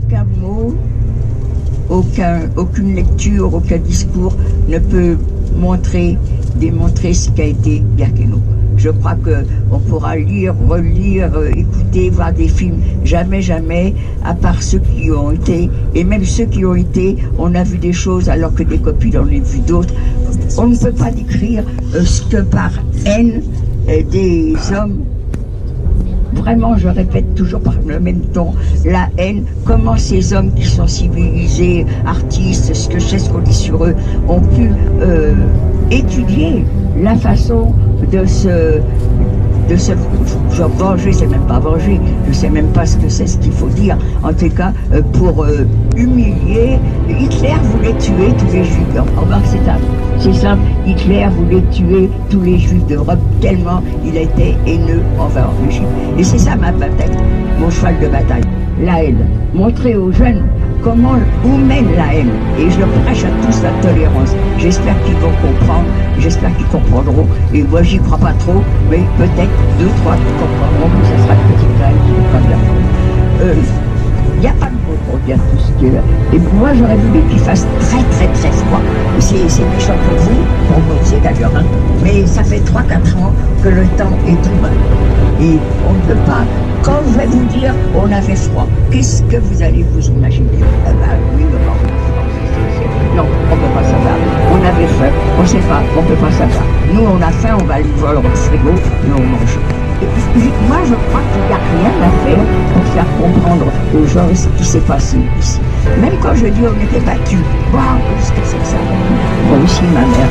aucun mot, aucune lecture, aucun discours ne peut démontrer ce qu'a été Birkenau. Je crois qu'on pourra lire, relire, écouter, voir des films, jamais, à part ceux qui ont été, et même ceux qui ont été, on a vu des choses alors que des copines en ont vu d'autres. On ne peut pas décrire ce que par haine des hommes, vraiment je répète toujours par le même ton, la haine, comment ces hommes qui sont civilisés, artistes, ce que je sais ce qu'on dit sur eux, ont pu étudier la façon de se venger, c'est même pas venger, je sais même pas ce que c'est, ce qu'il faut dire, en tout cas pour humilier. Hitler voulait tuer tous les juifs, remarque c'est simple, Hitler voulait tuer tous les juifs d'Europe tellement il était haineux envers les juifs. Et c'est ça ma bataille, mon cheval de bataille, la haine, montrer aux jeunes où mène la haine. Et je prêche à tous la tolérance. J'espère qu'ils vont comprendre, j'espère qu'ils comprendront. Et moi, j'y crois pas trop, mais peut-être 2, 3 qui comprendront que ce sera une petite graine qui va bien. Il n'y a pas de mots pour dire tout ce qui est là. Et moi, j'aurais voulu qu'il fasse très froid. C'est méchant pour vous, pour moi aussi d'ailleurs, hein. Mais ça fait 3-4 ans que le temps est tout mal. Et on ne peut pas, quand je vais vous dire on avait froid, qu'est-ce que vous allez vous imaginer? Eh ben oui, non, on ne peut pas savoir. On avait faim, on ne sait pas, on ne peut pas savoir. Nous, on a faim, on va aller voir le frigo, mais on mange. Et puis, moi, je crois qu'il n'y a rien à faire pour faire comprendre aux gens ce qui s'est passé ici. Même quand je dis on était battus, waouh, qu'est-ce que c'est que ça? Moi aussi, ma mère,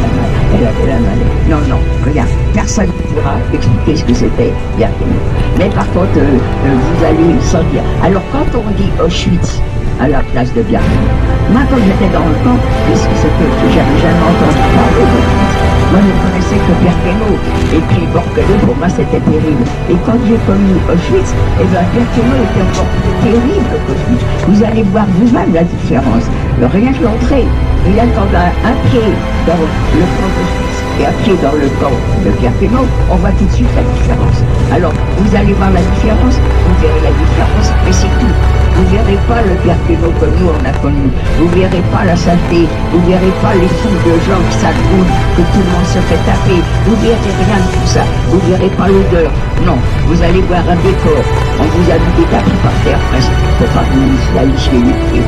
elle avait la maladie. Non, regarde, personne ne pourra expliquer ce que c'était Birkenau. Mais par contre, vous allez sentir. Alors, quand on dit Auschwitz à la place de Birkenau, moi, quand j'étais dans le camp, qu'est-ce que c'était que j'avais jamais entendu parler d'Auschwitz? Moi, je ne connaissais que Birkenau. Et puis, Birkenau, pour moi, c'était terrible. Et quand j'ai connu Auschwitz, eh bien, Birkenau était encore plus terrible qu'Auschwitz. Vous allez voir vous-même la différence. Rien que l'entrée, il y a quand un pied dans le camp d'Auschwitz et un pied dans le camp de Birkenau, on voit tout de suite la différence. Alors, vous allez voir la différence, vous verrez la différence, mais c'est tout. Vous ne verrez pas le Birkenau comme nous on a connu. Vous ne verrez pas la saleté. Vous ne verrez pas les foules de gens qui s'accroupent, que tout le monde se fait taper. Vous ne verrez rien de tout ça. Vous ne verrez pas l'odeur. Non, vous allez voir un décor. On vous a mis des tapis par terre presque. Il ne faut pas que vous alliez les pieds.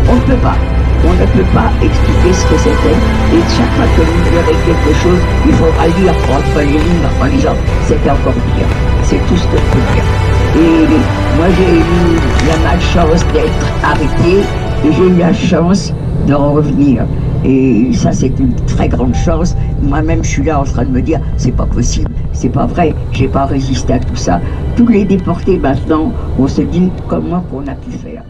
On ne peut pas. On ne peut pas expliquer ce que c'était. Et chaque fois que vous verrez quelque chose, il faudra lire entre les lignes en disant c'était encore pire. C'est tout ce que je peux dire. Et moi j'ai eu la malchance d'être arrêté et j'ai eu la chance d'en revenir. Et ça c'est une très grande chance. Moi-même je suis là en train de me dire c'est pas possible, c'est pas vrai, j'ai pas résisté à tout ça. Tous les déportés maintenant, on se dit comment qu'on a pu faire.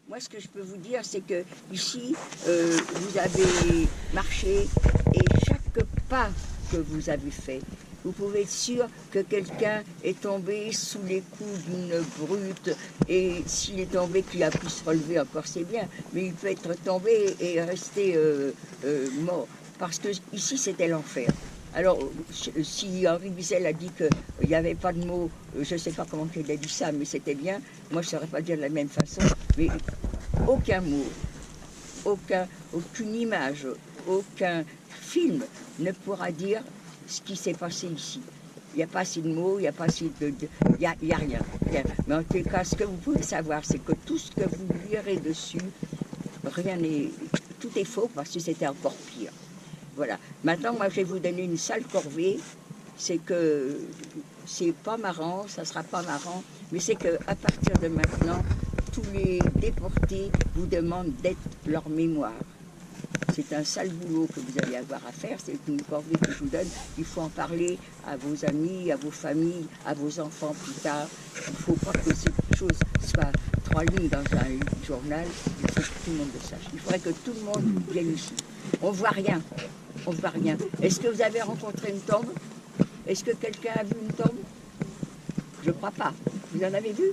Moi, ce que je peux vous dire, c'est que ici, vous avez marché et chaque pas que vous avez fait, vous pouvez être sûr que quelqu'un est tombé sous les coups d'une brute et s'il est tombé, qu'il a pu se relever encore, c'est bien, mais il peut être tombé et rester mort parce que ici, c'était l'enfer. Alors, si Henri Wiesel a dit qu'il n'y avait pas de mots, je ne sais pas comment il a dit ça, mais c'était bien, moi je ne saurais pas dire de la même façon, mais aucun mot, aucune image, aucun film ne pourra dire ce qui s'est passé ici. Il n'y a pas assez de mots, il n'y a pas assez de... Il n'y a rien. Mais en tout cas, ce que vous pouvez savoir, c'est que tout ce que vous lirez dessus, rien n'est... Tout est faux parce que c'était encore pire. Voilà. Maintenant, moi, je vais vous donner une sale corvée. c'est que c'est pas marrant, ça sera pas marrant, mais c'est qu'à partir de maintenant, tous les déportés vous demandent d'être leur mémoire. C'est un sale boulot que vous allez avoir à faire, c'est une corvée que je vous donne. Il faut en parler à vos amis, à vos familles, à vos enfants plus tard. Il ne faut pas que cette chose soit 3 lignes dans un journal, il faut que tout le monde le sache. Il faudrait que tout le monde vienne ici. On ne voit rien, on ne voit rien. Est-ce que vous avez rencontré une tombe? Est-ce que quelqu'un a vu une tombe? Je ne crois pas. Vous en avez vu?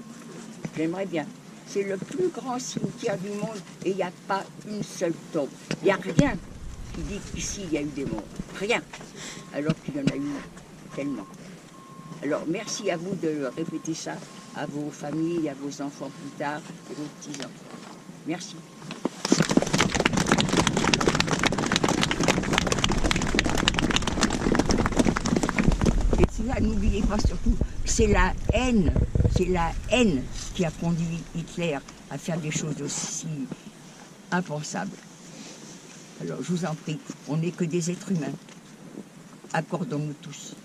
J'aimerais bien. C'est le plus grand cimetière du monde et il n'y a pas une seule tombe. Il n'y a rien qui dit qu'ici il y a eu des morts. Rien. Alors qu'il y en a eu tellement. Alors merci à vous de répéter ça à vos familles, à vos enfants plus tard et vos petits-enfants. Merci. Et cela, n'oubliez pas surtout, c'est la haine qui a conduit Hitler à faire des choses aussi impensables. Alors je vous en prie, on n'est que des êtres humains. Accordons-nous tous.